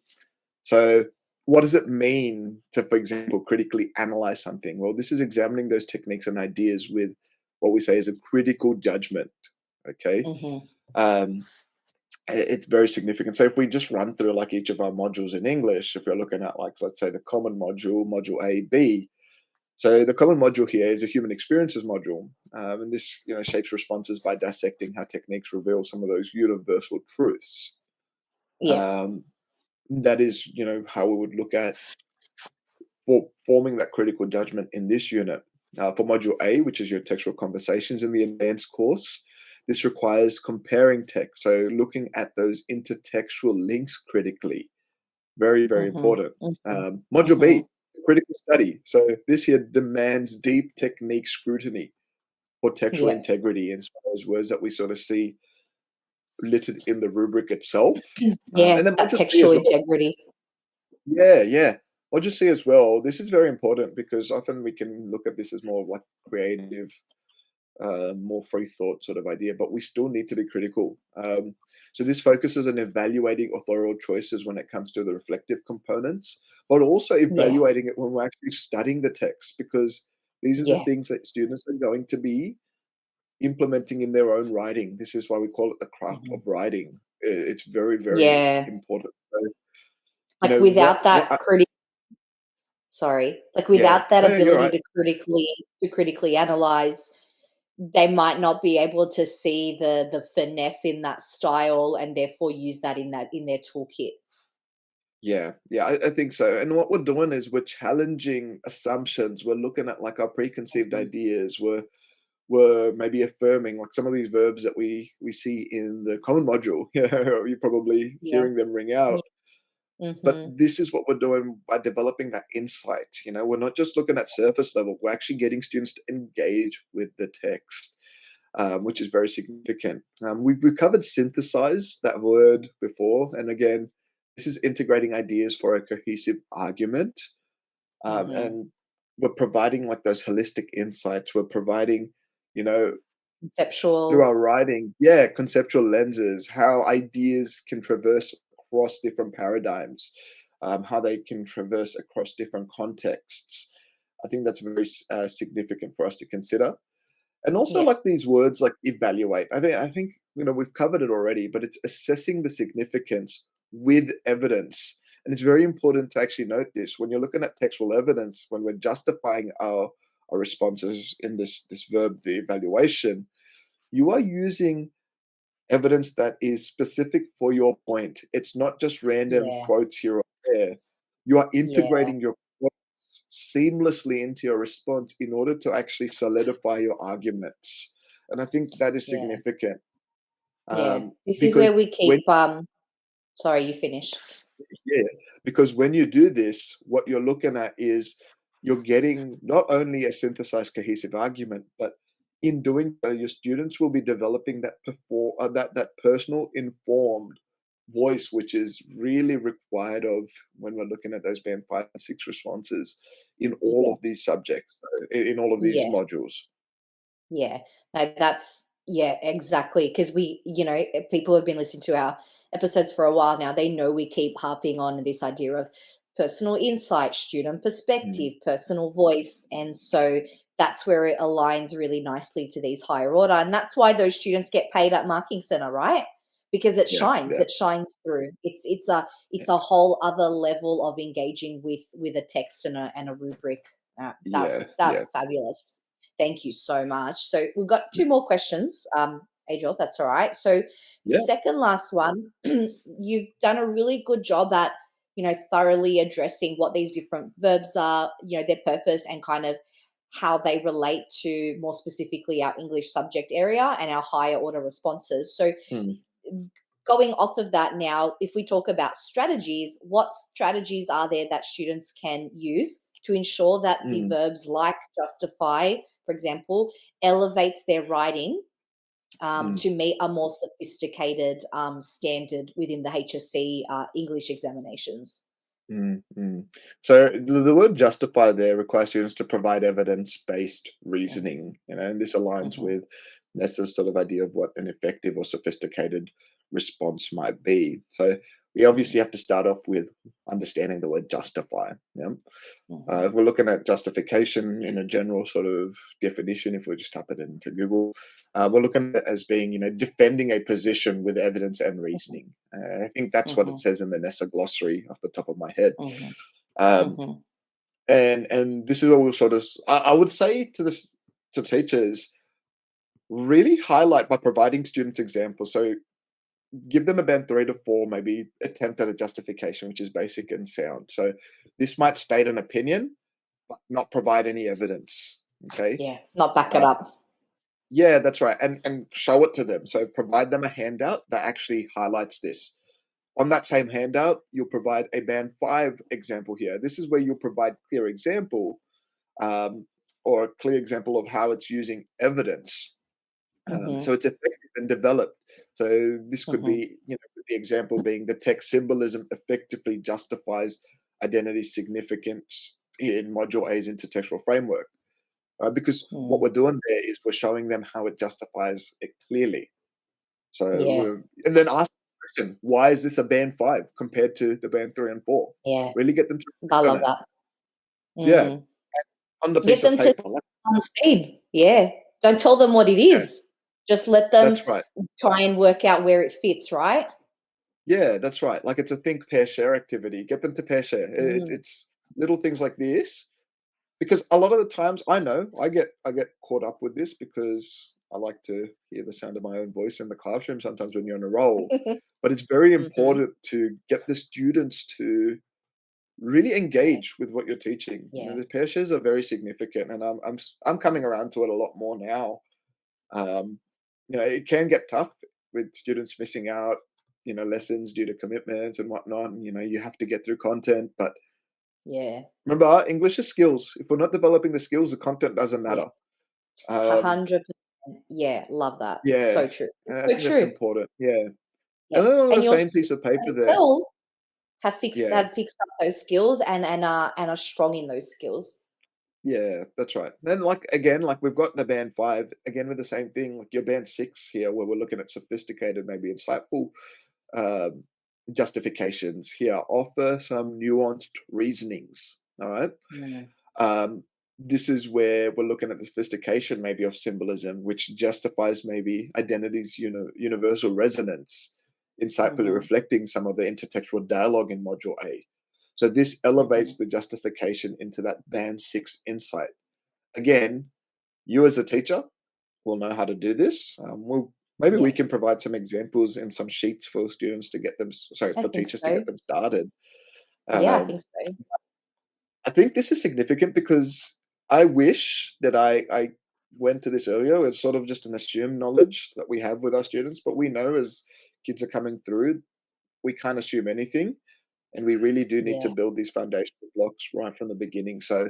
[SPEAKER 3] So, what does it mean to, for example, critically analyze something? Well, this is examining those techniques and ideas with what we say is a critical judgment. Okay.
[SPEAKER 2] Mhm.
[SPEAKER 3] Um, it's very significant. So if we just run through like each of our modules in English, if you're looking at like let's say the common module, module A, B. So the common module here is a human experiences module, and this shapes responses by dissecting how techniques reveal some of those universal truths.
[SPEAKER 2] Yeah.
[SPEAKER 3] Um, that is how we would look at forming that critical judgment in this unit. For module A, which is your textual conversations in the advanced course, this requires comparing text, so looking at those intertextual links critically. Very, very
[SPEAKER 2] Mhm,
[SPEAKER 3] important.
[SPEAKER 2] mhm,
[SPEAKER 3] Module
[SPEAKER 2] mhm.
[SPEAKER 3] B, critical study. So this here demands deep technique scrutiny for textual
[SPEAKER 2] Yeah.
[SPEAKER 3] integrity, and some of those words that we sort of see littered in the rubric itself.
[SPEAKER 2] Yeah,
[SPEAKER 3] And then
[SPEAKER 2] that
[SPEAKER 3] module C
[SPEAKER 2] textual
[SPEAKER 3] as well.
[SPEAKER 2] integrity.
[SPEAKER 3] Yeah, yeah. Or just see as well, this is very important because often we can look at this as more of like creative, more free thought sort of idea, but we still need to be critical. So this focuses on evaluating authorial choices when it comes to the reflective components, but also
[SPEAKER 2] Yeah,
[SPEAKER 3] evaluating it when we're actually studying the text because these are the
[SPEAKER 2] yeah.
[SPEAKER 3] things that students are going to be implementing in their own writing. This is why we call it the craft of
[SPEAKER 2] Mhm.
[SPEAKER 3] writing. It's very, very
[SPEAKER 2] Yeah,
[SPEAKER 3] important. So,
[SPEAKER 2] like
[SPEAKER 3] what
[SPEAKER 2] without
[SPEAKER 3] what
[SPEAKER 2] that sorry, like
[SPEAKER 3] yeah.
[SPEAKER 2] without that
[SPEAKER 3] No, you're
[SPEAKER 2] ability
[SPEAKER 3] right.
[SPEAKER 2] to critically analyze, they might not be able to see the finesse in that style and therefore use that in their toolkit.
[SPEAKER 3] Yeah, yeah, I think so. And what we're doing is we're challenging assumptions. We're looking at like our preconceived
[SPEAKER 2] Mhm.
[SPEAKER 3] ideas. We're maybe affirming like some of these verbs that we see in the common module. You're probably
[SPEAKER 2] Yeah.
[SPEAKER 3] hearing them ring out.
[SPEAKER 2] Yeah.
[SPEAKER 3] But
[SPEAKER 2] Mhm.
[SPEAKER 3] this is what we're doing by developing that insight. We're not just looking at surface level. We're actually getting students to engage with the text, which is very significant. We've covered synthesize, that word before. And again, this is integrating ideas for a cohesive argument.
[SPEAKER 2] Mhm.
[SPEAKER 3] And we're providing like those holistic insights. We're providing, you know, through
[SPEAKER 2] Conceptual.
[SPEAKER 3] our writing, yeah, conceptual lenses, how ideas can traverse across different paradigms, how they can traverse across different contexts. I think that's very significant for us to consider. And also
[SPEAKER 2] Yeah.
[SPEAKER 3] like these words like evaluate. I think we've covered it already, but it's assessing the significance with evidence. And it's very important to actually note this when you're looking at textual evidence, when we're justifying our responses in this verb, the evaluation, you are using evidence that is specific for your point. It's not just random
[SPEAKER 2] Yeah.
[SPEAKER 3] quotes here or there. You are
[SPEAKER 2] Yeah.
[SPEAKER 3] integrating your quotes seamlessly into your response in order to actually solidify your arguments. And I think that is
[SPEAKER 2] Yeah.
[SPEAKER 3] significant
[SPEAKER 2] Yeah. This is
[SPEAKER 3] because
[SPEAKER 2] where we
[SPEAKER 3] when
[SPEAKER 2] keep sorry, you finish.
[SPEAKER 3] yeah, because when you do this, what you're looking at is you're getting not only a synthesized cohesive argument, but in doing so, your students will be developing that personal, informed voice, which is really required of when we're looking at those band 5 and 6 responses in all
[SPEAKER 2] Yeah.
[SPEAKER 3] of these subjects, in all of these
[SPEAKER 2] Yes.
[SPEAKER 3] modules.
[SPEAKER 2] Yeah. No, that's yeah, exactly. Because people have been listening to our episodes for a while now. They know we keep harping on this idea of personal insight, student
[SPEAKER 3] Mm,
[SPEAKER 2] perspective, personal voice. And so that's where it aligns really nicely to these higher order. And that's why those students get paid at Marking Center, right? Because
[SPEAKER 3] yeah, yeah,
[SPEAKER 2] it shines through.
[SPEAKER 3] yeah,
[SPEAKER 2] It's a whole other level of engaging with a text and a rubric.
[SPEAKER 3] yeah,
[SPEAKER 2] That's
[SPEAKER 3] yeah,
[SPEAKER 2] fabulous. Thank you so much. So we've got two more questions, Adriel, if that's all right. So the
[SPEAKER 3] yeah.
[SPEAKER 2] second last one, you've done a really good job at, thoroughly addressing what these different verbs are, their purpose and kind of how they relate to more specifically our English subject area and our higher order responses. So
[SPEAKER 3] Mm,
[SPEAKER 2] going off of that now, if we talk about strategies, what strategies are there that students can use to ensure that the
[SPEAKER 3] mm,
[SPEAKER 2] verbs like justify, for example, elevates their writing
[SPEAKER 3] mm.
[SPEAKER 2] to meet a more sophisticated standard within the HSC English examinations?
[SPEAKER 3] Mm, mm. So the word justify there requires students to provide evidence-based reasoning, and this aligns
[SPEAKER 2] Mm-hmm.
[SPEAKER 3] with NESA's sort of idea of what an effective or sophisticated response might be. So we
[SPEAKER 2] Hmm.
[SPEAKER 3] obviously have to start off with understanding the word justify. Yeah.
[SPEAKER 2] Hmm.
[SPEAKER 3] If we're looking at justification in a general sort of definition, if we just type it into Google, we're looking at it as being, defending a position with evidence and reasoning. I think that's what it
[SPEAKER 2] Hmm.
[SPEAKER 3] says in the NESA glossary off the top of my head.
[SPEAKER 2] Hmm.
[SPEAKER 3] Um,
[SPEAKER 2] Hmm.
[SPEAKER 3] and this is what we'll sort of, I would say to teachers, really highlight by providing students examples. So give them a band 3 to 4, maybe attempt at a justification, which is basic and sound. So this might state an opinion, but not provide any evidence. Okay.
[SPEAKER 2] Yeah, not back it
[SPEAKER 3] Uh,
[SPEAKER 2] up.
[SPEAKER 3] yeah, that's right. And show it to them. So provide them a handout that actually highlights this. On that same handout, you'll provide a band 5 example here. This is where you'll provide clear example, um, or a clear example of how it's using evidence.
[SPEAKER 2] Hmm.
[SPEAKER 3] So it's effective and developed. So this could
[SPEAKER 2] Hmm.
[SPEAKER 3] be, the example being the text symbolism effectively justifies identity significance in Module A's intertextual framework. Because what we're doing there is we're showing them how it justifies it clearly. So,
[SPEAKER 2] Yeah,
[SPEAKER 3] and then ask the question, why is this a band 5 compared to the band 3 and 4?
[SPEAKER 2] yeah,
[SPEAKER 3] Really get them to
[SPEAKER 2] I
[SPEAKER 3] reflect on
[SPEAKER 2] love
[SPEAKER 3] it.
[SPEAKER 2] that.
[SPEAKER 3] Yeah,
[SPEAKER 2] Mm.
[SPEAKER 3] on the
[SPEAKER 2] Get
[SPEAKER 3] piece of
[SPEAKER 2] them to
[SPEAKER 3] paper. Like,
[SPEAKER 2] on the scene. Yeah. Don't tell them what it
[SPEAKER 3] yeah,
[SPEAKER 2] is. Just let them
[SPEAKER 3] that's right.
[SPEAKER 2] try and work out where it fits, right?
[SPEAKER 3] Yeah, that's right. Like it's a think, pair, share activity. Get them to pair share.
[SPEAKER 2] Mm.
[SPEAKER 3] It's little things like this because a lot of the times I know I get caught up with this because I like to hear the sound of my own voice in the classroom sometimes when you're on a roll. But it's very
[SPEAKER 2] Mhm.
[SPEAKER 3] important to get the students to really
[SPEAKER 2] Yeah,
[SPEAKER 3] engage with what you're teaching.
[SPEAKER 2] yeah.
[SPEAKER 3] The pair shares are very significant, and I'm coming around to it a lot more now. Um, it can get tough with students missing out, lessons due to commitments and whatnot. And, you have to get through content, but
[SPEAKER 2] Yeah,
[SPEAKER 3] remember, English is skills. If we're not developing the skills, the content doesn't
[SPEAKER 2] yeah.
[SPEAKER 3] matter. Um,
[SPEAKER 2] 100%. Yeah, love that.
[SPEAKER 3] yeah,
[SPEAKER 2] So true.
[SPEAKER 3] and
[SPEAKER 2] It's
[SPEAKER 3] I
[SPEAKER 2] so
[SPEAKER 3] think that's
[SPEAKER 2] true.
[SPEAKER 3] important. Yeah,
[SPEAKER 2] Yeah.
[SPEAKER 3] and then on the
[SPEAKER 2] And your
[SPEAKER 3] same piece
[SPEAKER 2] students
[SPEAKER 3] of paper
[SPEAKER 2] as
[SPEAKER 3] there,
[SPEAKER 2] well
[SPEAKER 3] yeah,
[SPEAKER 2] have fixed up those skills and are strong in those skills.
[SPEAKER 3] yeah, that's right. Then, like again, like we've got the band 5 again with the same thing. Like your band 6 here, where we're looking at sophisticated, maybe insightful um, justifications here. Offer some nuanced reasonings. All right.
[SPEAKER 2] Mm.
[SPEAKER 3] Um, this is where we're looking at the sophistication, maybe of symbolism, which justifies maybe identity's universal resonance, insightfully
[SPEAKER 2] Mhm.
[SPEAKER 3] reflecting some of the intertextual dialogue in Module A. So this
[SPEAKER 2] Mhm.
[SPEAKER 3] elevates the justification into that band 6 insight. Again, you as a teacher will know how to do this. Maybe we
[SPEAKER 2] Yeah.
[SPEAKER 3] can provide some examples and some sheets for students to get them, sorry,
[SPEAKER 2] I
[SPEAKER 3] for
[SPEAKER 2] think
[SPEAKER 3] teachers to
[SPEAKER 2] so.
[SPEAKER 3] get them started.
[SPEAKER 2] Yeah, I
[SPEAKER 3] Um,
[SPEAKER 2] think so.
[SPEAKER 3] I think this is significant because I wish that I went to this earlier. It's sort of just an assumed knowledge that we have with our students, but we know as kids are coming through, we can't assume anything, and we really do need to
[SPEAKER 2] Yeah.
[SPEAKER 3] build these foundational blocks right from the beginning. So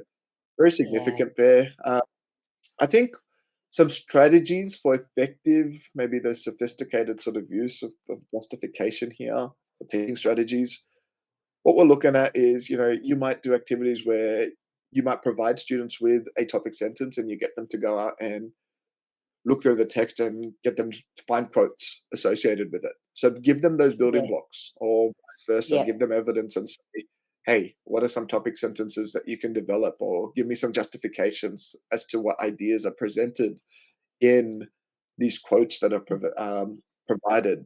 [SPEAKER 3] very
[SPEAKER 2] Yeah.
[SPEAKER 3] significant there. I think Some strategies for effective, maybe the sophisticated sort of use of justification here, the teaching strategies. What we're looking at is, you might do activities where you might provide students with a topic sentence and you get them to go out and look through the text and get them to find quotes associated with it. So give them those building
[SPEAKER 2] Yeah.
[SPEAKER 3] blocks, or vice versa,
[SPEAKER 2] Yeah.
[SPEAKER 3] give them evidence and say, hey, what are some topic sentences that you can develop? Or give me some justifications as to what ideas are presented in these quotes that are provided.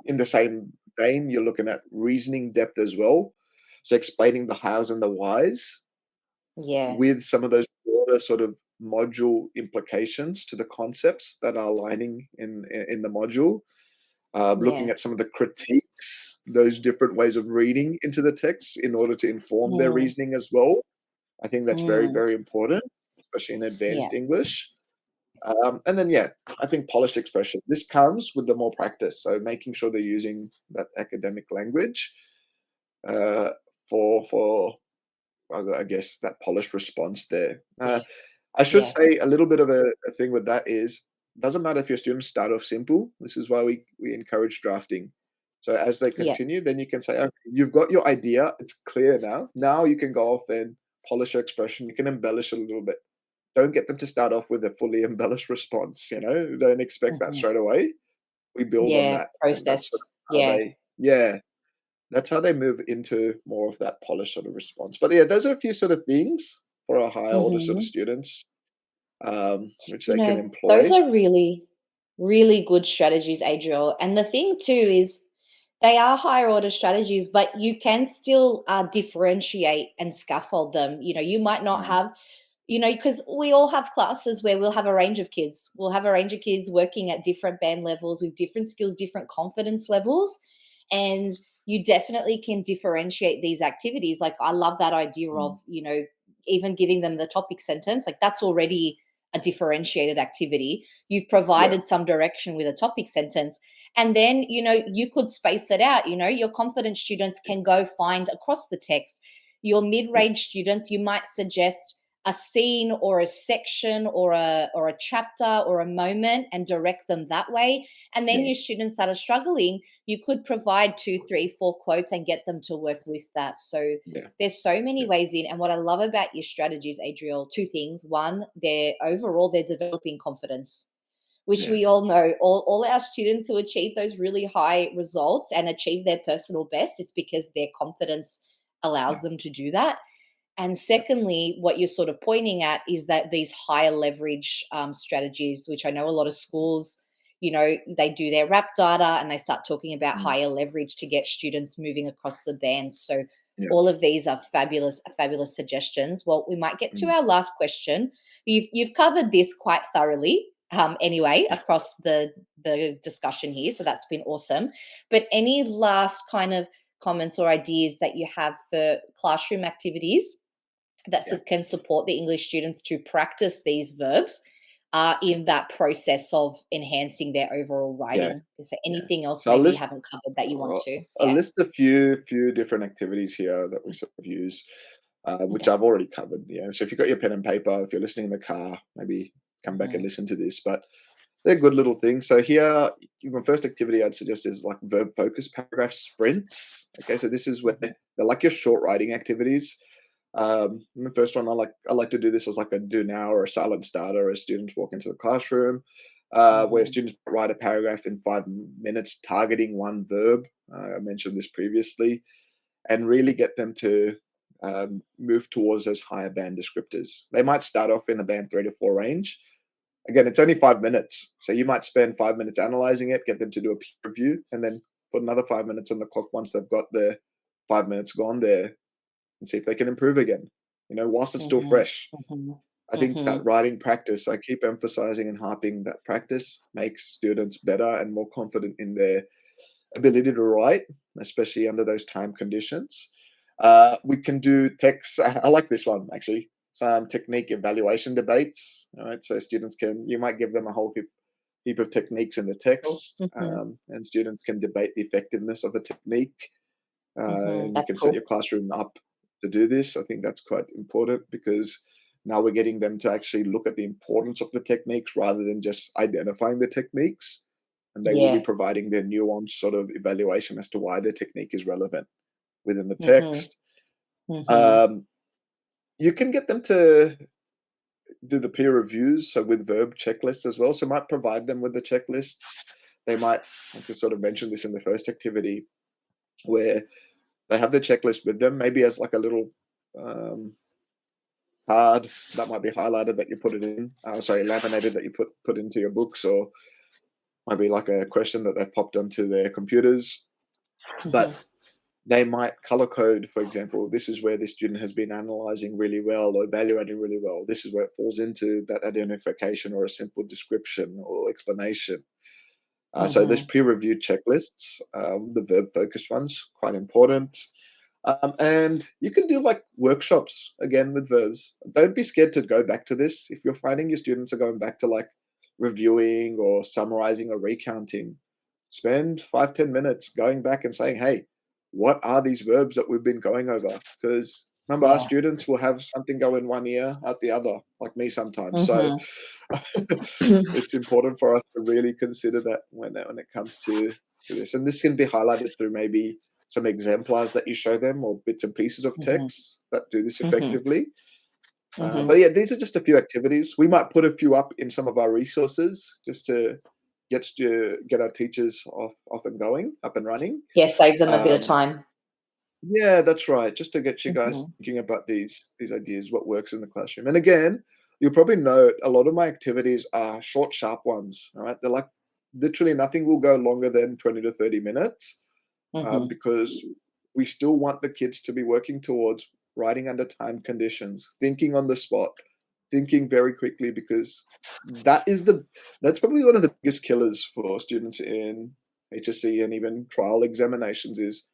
[SPEAKER 3] In the same vein, you're looking at reasoning depth as well. So explaining the hows and the whys
[SPEAKER 2] Yeah.
[SPEAKER 3] with some of those broader sort of module implications to the concepts that are aligning in the module. Looking
[SPEAKER 2] Yeah.
[SPEAKER 3] at some of the critiques, those different ways of reading into the text in order to inform their
[SPEAKER 2] Mm.
[SPEAKER 3] reasoning as well. I think that's very,
[SPEAKER 2] Mm.
[SPEAKER 3] very important, especially in
[SPEAKER 2] Yeah.
[SPEAKER 3] advanced English. And then, yeah, I think polished expression. This comes with the more practice. So making sure they're using that academic language uh, for I guess that polished response there.
[SPEAKER 2] Yeah.
[SPEAKER 3] I should
[SPEAKER 2] Yeah.
[SPEAKER 3] say a little bit of a thing with that is doesn't matter if your students start off simple. This is why we encourage drafting. So as they
[SPEAKER 2] Yeah.
[SPEAKER 3] continue, then you can say, okay, you've got your idea. It's clear now. Now you can go off and polish your expression. You can embellish a little bit. Don't get them to start off with a fully embellished response. Don't expect that
[SPEAKER 2] Mhm.
[SPEAKER 3] straight away. We build on
[SPEAKER 2] Yeah.
[SPEAKER 3] that, and that's sort
[SPEAKER 2] Process.
[SPEAKER 3] of how
[SPEAKER 2] Yeah.
[SPEAKER 3] that's how they move into more of that polished sort of response. But yeah, those are a few sort of things for our higher order sort of
[SPEAKER 2] Mhm.
[SPEAKER 3] students, which
[SPEAKER 2] You
[SPEAKER 3] they can
[SPEAKER 2] know, those
[SPEAKER 3] employ.
[SPEAKER 2] are really, really good strategies, Adriel. And the thing too is they are higher order strategies, but you can still differentiate and scaffold them. You might not
[SPEAKER 3] Mm,
[SPEAKER 2] have, because we all have classes where we'll have a range of kids. We'll have a range of kids working at different band levels with different skills, different confidence levels. And you definitely can differentiate these activities. Like, I love that idea of,
[SPEAKER 3] mm,
[SPEAKER 2] even giving them the topic sentence. Like, that's already a differentiated activity. You've
[SPEAKER 3] yeah,
[SPEAKER 2] provided some direction with a topic sentence. And then, you could space it out. Your confident students can go find across the text. Your mid
[SPEAKER 3] yeah,
[SPEAKER 2] range students, you might suggest a scene or a section or a chapter or a moment and direct them that way. And then
[SPEAKER 3] yeah,
[SPEAKER 2] your students that are struggling, you could provide 2, 3, 4 quotes and get them to work with that. So
[SPEAKER 3] yeah,
[SPEAKER 2] there's so many
[SPEAKER 3] yeah,
[SPEAKER 2] ways in. And what I love about your strategies, Adriel, two things. One, they're developing confidence, which
[SPEAKER 3] yeah,
[SPEAKER 2] we all know. All our students who achieve those really high results and achieve their personal best, it's because their confidence allows
[SPEAKER 3] yeah,
[SPEAKER 2] them to do that. And
[SPEAKER 3] yeah,
[SPEAKER 2] secondly, what you're sort of pointing at is that these higher leverage strategies, which I know a lot of schools, they do their RAP data and they start talking about
[SPEAKER 3] mm,
[SPEAKER 2] higher leverage to get students moving across the bands. So
[SPEAKER 3] yeah,
[SPEAKER 2] all of these are fabulous suggestions. Well, we might get to
[SPEAKER 3] mm,
[SPEAKER 2] our last question. You've covered this quite thoroughly. Anyway, across the discussion here, so that's been awesome. But any last kind of comments or ideas that you have for classroom activities that
[SPEAKER 3] yeah,
[SPEAKER 2] can support the English students to practice these verbs
[SPEAKER 3] yeah,
[SPEAKER 2] in that process of enhancing their overall
[SPEAKER 3] yeah,
[SPEAKER 2] writing? Is there
[SPEAKER 3] yeah.
[SPEAKER 2] anything else
[SPEAKER 3] So
[SPEAKER 2] maybe you haven't covered that you want
[SPEAKER 3] I'll,
[SPEAKER 2] to?
[SPEAKER 3] I'll
[SPEAKER 2] Yeah.
[SPEAKER 3] list a few different activities here that we sort of use, which
[SPEAKER 2] Okay.
[SPEAKER 3] I've already covered. So if you've got your pen and paper, if you're listening in the car, maybe come back and
[SPEAKER 2] Mhm.
[SPEAKER 3] listen to this. But they're good little things. So here, my first activity I'd suggest is like verb focus paragraph sprints. Okay, so this is where
[SPEAKER 2] Mhm.
[SPEAKER 3] they're like your short writing activities. And the first one I like to do this as like a do now or a silent starter as students walk into the classroom, where
[SPEAKER 2] Mhm.
[SPEAKER 3] students write a paragraph in 5 minutes, targeting one verb. I mentioned this previously, and really get them to move towards those higher band descriptors. They might start off in the band 3 to 4 range. Again, it's only 5 minutes, so you might spend 5 minutes analyzing it, get them to do a peer review, and then put another 5 minutes on the clock once they've got their 5 minutes gone there and see if they can improve again, whilst it's still
[SPEAKER 2] Mhm.
[SPEAKER 3] fresh.
[SPEAKER 2] Mhm.
[SPEAKER 3] I think that
[SPEAKER 2] Mhm.
[SPEAKER 3] writing practice, I keep emphasizing and harping that practice makes students better and more confident in their ability to write, especially under those time conditions. We can do text. I like this one actually. Some technique evaluation debates. All right, so you might give them a whole heap of techniques in the
[SPEAKER 2] Cool.
[SPEAKER 3] text,
[SPEAKER 2] Mhm.
[SPEAKER 3] and students can debate the effectiveness of a technique,
[SPEAKER 2] Mhm.
[SPEAKER 3] and you
[SPEAKER 2] That's
[SPEAKER 3] can set
[SPEAKER 2] cool.
[SPEAKER 3] your classroom up to do this. I think that's quite important because Now we're getting them to actually look at the importance of the techniques rather than just identifying the techniques. And they will be
[SPEAKER 2] Yeah.
[SPEAKER 3] providing their nuanced sort of evaluation as to why the technique is relevant within the
[SPEAKER 2] Mhm.
[SPEAKER 3] text.
[SPEAKER 2] Mhm.
[SPEAKER 3] Um, you can get them to do the peer reviews, so with verb checklists as well. So might provide them with the checklists. They might, I could sort of mention this in the first activity, where they have the checklist with them, maybe as like a little um, card that might be highlighted that you put it in, laminated that you put into your books, or might be like a question that they've popped onto their computers. But
[SPEAKER 2] Mhm.
[SPEAKER 3] they might color code, for example, this is where this student has been analyzing really well or evaluating really well. This is where it falls into that identification or a simple description or explanation. So there's
[SPEAKER 2] Mhm.
[SPEAKER 3] peer-reviewed checklists, the verb-focused ones, quite important. And you can do like workshops again with verbs. Don't be scared to go back to this. If you're finding your students are going back to like reviewing or summarizing or recounting, spend 5-10 minutes going back and saying, hey, what are these verbs that we've been going over? Because remember, our
[SPEAKER 2] Yeah.
[SPEAKER 3] students will have something go in one ear, out the other, like me sometimes. So
[SPEAKER 2] Mhm.
[SPEAKER 3] it's important for us to really consider that when it comes to this. And this can be highlighted through maybe some exemplars that you show them or bits and pieces of
[SPEAKER 2] Mhm.
[SPEAKER 3] text that do this
[SPEAKER 2] Mhm.
[SPEAKER 3] effectively. But
[SPEAKER 2] Mhm.
[SPEAKER 3] yeah, these are just a few activities. We might put a few up in some of our resources just to get our teachers off and going, up and running.
[SPEAKER 2] Yeah, save them a bit of
[SPEAKER 3] Um,
[SPEAKER 2] time.
[SPEAKER 3] yeah, that's right. Just to get you guys
[SPEAKER 2] Mhm.
[SPEAKER 3] thinking about these ideas, what works in the classroom. And again, you'll probably note a lot of my activities are short, sharp ones. All right, they're like literally nothing will go longer than 20 to 30 minutes,
[SPEAKER 2] Mhm.
[SPEAKER 3] because we still want the kids to be working towards writing under time conditions, thinking on the spot, thinking very quickly, because that's probably one of the biggest killers for students in HSC and even trial examinations is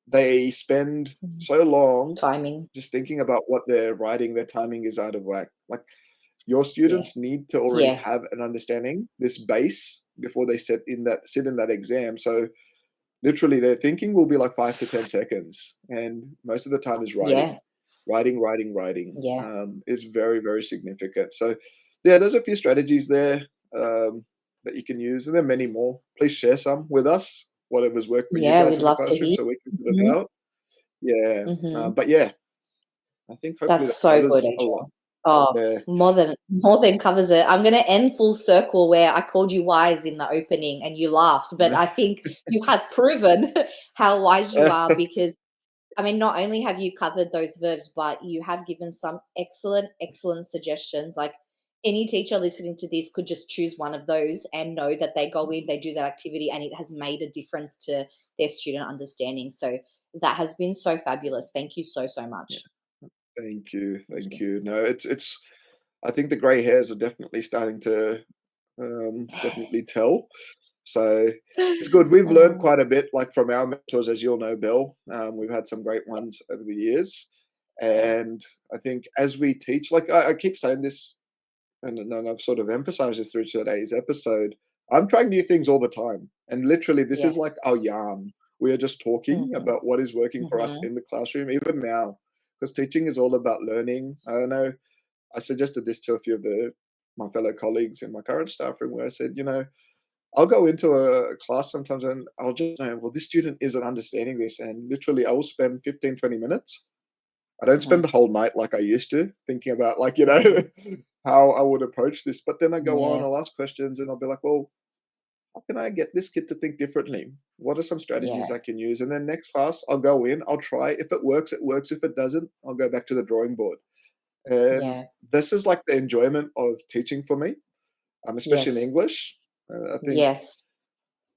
[SPEAKER 3] they spend
[SPEAKER 2] Mhm.
[SPEAKER 3] so long
[SPEAKER 2] Timing.
[SPEAKER 3] just thinking about what they're writing, their timing is out of whack. Like, your
[SPEAKER 2] Yeah.
[SPEAKER 3] students need to already
[SPEAKER 2] Yeah.
[SPEAKER 3] have an understanding, this base, before they sit in that exam. So literally, their thinking will be like 5 to 10 seconds, and most of the time is writing.
[SPEAKER 2] Yeah.
[SPEAKER 3] Writing, writing, writing,
[SPEAKER 2] Yeah.
[SPEAKER 3] is very, very significant. So, yeah, there's a few strategies there, that you can use, and there are many more. Please share some with us, whatever's worked for you
[SPEAKER 2] Yeah,
[SPEAKER 3] guys
[SPEAKER 2] we'd
[SPEAKER 3] in the
[SPEAKER 2] love to
[SPEAKER 3] classroom
[SPEAKER 2] hear.
[SPEAKER 3] so we can put it
[SPEAKER 2] Mhm.
[SPEAKER 3] out. Yeah,
[SPEAKER 2] Mhm.
[SPEAKER 3] but yeah, I think hopefully
[SPEAKER 2] That's
[SPEAKER 3] that
[SPEAKER 2] so good,
[SPEAKER 3] covers a lot
[SPEAKER 2] Adrian. Oh,
[SPEAKER 3] there.
[SPEAKER 2] more than covers it. I'm gonna end full circle where I called you wise in the opening and you laughed, but I think you have proven how wise you are because I mean, not only have you covered those verbs, but you have given some excellent, excellent suggestions. Like any teacher listening to this could just choose one of those and know that they go in, they do that activity, and it has made a difference to their student understanding. So that has been so fabulous. Thank you so, so
[SPEAKER 3] Yeah,
[SPEAKER 2] much.
[SPEAKER 3] thank you,
[SPEAKER 2] Thank
[SPEAKER 3] thank
[SPEAKER 2] you.
[SPEAKER 3] you. No, it's I think the gray hairs are definitely starting to, definitely tell. So it's good. We've learned
[SPEAKER 2] Oh,
[SPEAKER 3] quite a bit, like from our mentors, as you'll know, Bill. We've had some great ones over the years,
[SPEAKER 2] yeah.
[SPEAKER 3] and I think as we teach, like I keep saying this, and I've sort of emphasized this through today's episode. I'm trying new things all the time, and literally, this
[SPEAKER 2] Yeah.
[SPEAKER 3] is like our yarn. We are just talking
[SPEAKER 2] Mhm.
[SPEAKER 3] about what is working for us
[SPEAKER 2] Mhm.
[SPEAKER 3] in the classroom, even now, because teaching is all about learning. I don't know. I suggested this to a few of my fellow colleagues in my current staff room, where I said, I'll go into a class sometimes and I'll just know, well, this student isn't understanding this. And literally, I will spend 15, 20 minutes. I don't spend
[SPEAKER 2] Mhm.
[SPEAKER 3] the whole night like I used to thinking about, like,
[SPEAKER 2] Mhm.
[SPEAKER 3] how I would approach this. But then I go on,
[SPEAKER 2] Yeah.
[SPEAKER 3] I'll ask questions and I'll be like, well, how can I get this kid to think differently? What are some strategies
[SPEAKER 2] Yeah.
[SPEAKER 3] I can use? And then next class, I'll go in, I'll try. If it works, it works. If it doesn't, I'll go back to the drawing board. And
[SPEAKER 2] Yeah.
[SPEAKER 3] this is like the enjoyment of teaching for me, especially in
[SPEAKER 2] Yes.
[SPEAKER 3] English. I think
[SPEAKER 2] Yes.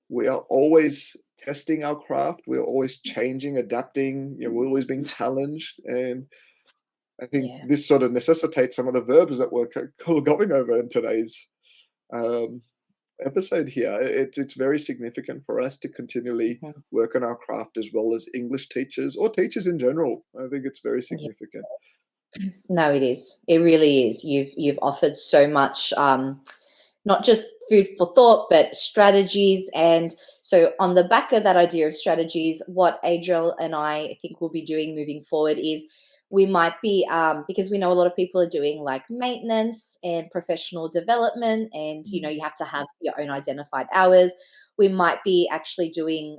[SPEAKER 3] we are always testing our craft. We're always changing, adapting. We're always being challenged, and I think
[SPEAKER 2] Yeah.
[SPEAKER 3] this sort of necessitates some of the verbs that we're going over in today's um, episode here. It's very significant for us to continually
[SPEAKER 2] Mhm.
[SPEAKER 3] work on our craft as well as English teachers or teachers in general. I think it's very
[SPEAKER 2] Yeah.
[SPEAKER 3] significant.
[SPEAKER 2] No, it is. It really is. You've offered so much, not just food for thought, but strategies. And so, on the back of that idea of strategies, what Adriel and I think we'll be doing moving forward is we might be, because we know a lot of people are doing like maintenance and professional development, and you have to have your own identified hours. We might be actually doing,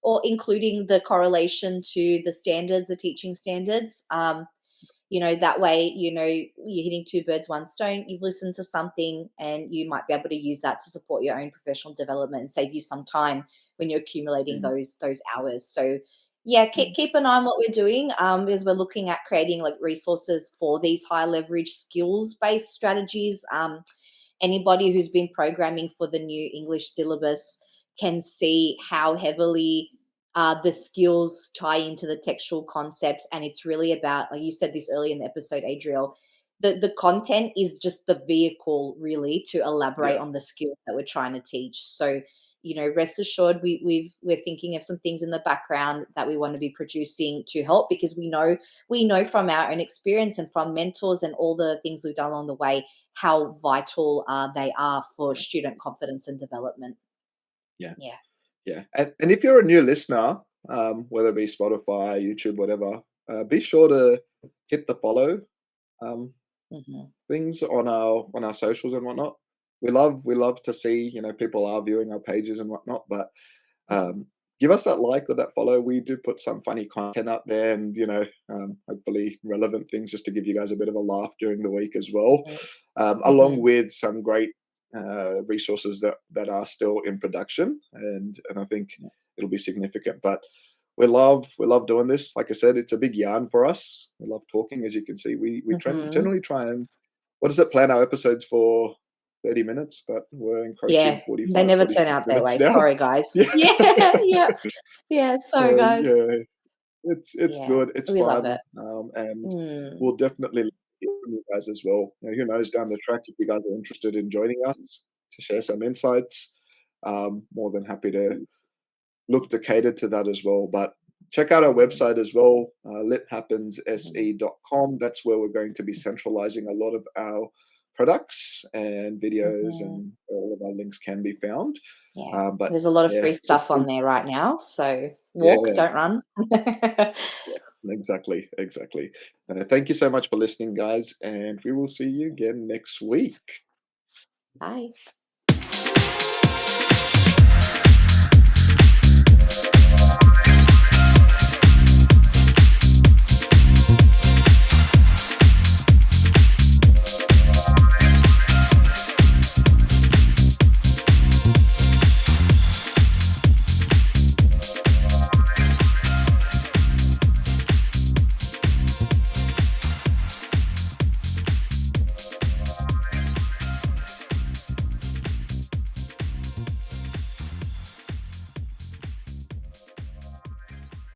[SPEAKER 2] or including the correlation to the standards, the teaching standards. That way, you're hitting two birds, one stone. You've listened to something and you might be able to use that to support your own professional development and save you some time when you're accumulating
[SPEAKER 3] Mm,
[SPEAKER 2] those hours. So yeah,
[SPEAKER 3] mm,
[SPEAKER 2] keep an eye on what we're doing, as we're looking at creating like resources for these high leverage skills based strategies. Anybody who's been programming for the new English syllabus can see how heavily the skills tie into the textual concepts. And it's really about, like you said this earlier in the episode, Adriel, the content is just the vehicle really to elaborate
[SPEAKER 3] yeah.
[SPEAKER 2] on the skills that we're trying to teach. So, rest assured, we're thinking of some things in the background that we want to be producing to help, because we know from our own experience and from mentors and all the things we've done along the way how vital they are for student confidence and development.
[SPEAKER 3] Yeah.
[SPEAKER 2] Yeah.
[SPEAKER 3] Yeah. And if you're a new listener, whether it be Spotify, YouTube, whatever, be sure to hit the follow um,
[SPEAKER 2] Hmm.
[SPEAKER 3] things on our socials and whatnot. We love to see, people are viewing our pages and whatnot, but um, give us that like or that follow. We do put some funny content up there, and hopefully relevant things just to give you guys a bit of a laugh during the week as well, along
[SPEAKER 2] Hmm.
[SPEAKER 3] with some great resources that are still in production, and I think it'll be significant. But we love doing this. Like I said, it's a big yarn for us. We love talking, as you can see. We
[SPEAKER 2] Hmm.
[SPEAKER 3] generally try and, what does it, plan our episodes for 30 minutes, but we're encroaching
[SPEAKER 2] Yeah, they
[SPEAKER 3] 45,
[SPEAKER 2] never turn
[SPEAKER 3] 46
[SPEAKER 2] out that
[SPEAKER 3] minutes
[SPEAKER 2] way.
[SPEAKER 3] now.
[SPEAKER 2] Sorry, guys.
[SPEAKER 3] Yeah.
[SPEAKER 2] Yeah, yeah, yeah. Sorry,
[SPEAKER 3] So
[SPEAKER 2] guys.
[SPEAKER 3] yeah, it's
[SPEAKER 2] Yeah,
[SPEAKER 3] good, it's
[SPEAKER 2] we love
[SPEAKER 3] fun,
[SPEAKER 2] it.
[SPEAKER 3] and
[SPEAKER 2] Mm.
[SPEAKER 3] we'll definitely hear from you guys as well. Who knows, down the track, if you guys are interested in joining us to share some insights, more than happy to look to cater to that as well. But check out our
[SPEAKER 2] Mhm.
[SPEAKER 3] website as well,
[SPEAKER 2] Mhm.
[SPEAKER 3] lithappensse.com. That's where we're going to be centralizing a lot of our products and videos,
[SPEAKER 2] Mhm.
[SPEAKER 3] and all of our links can be found.
[SPEAKER 2] Yeah,
[SPEAKER 3] But
[SPEAKER 2] there's a lot of
[SPEAKER 3] yeah,
[SPEAKER 2] free stuff on there right now. So walk,
[SPEAKER 3] yeah,
[SPEAKER 2] don't run.
[SPEAKER 3] yeah, exactly. Thank you so much for listening, guys, and we will see you again next week.
[SPEAKER 2] Bye.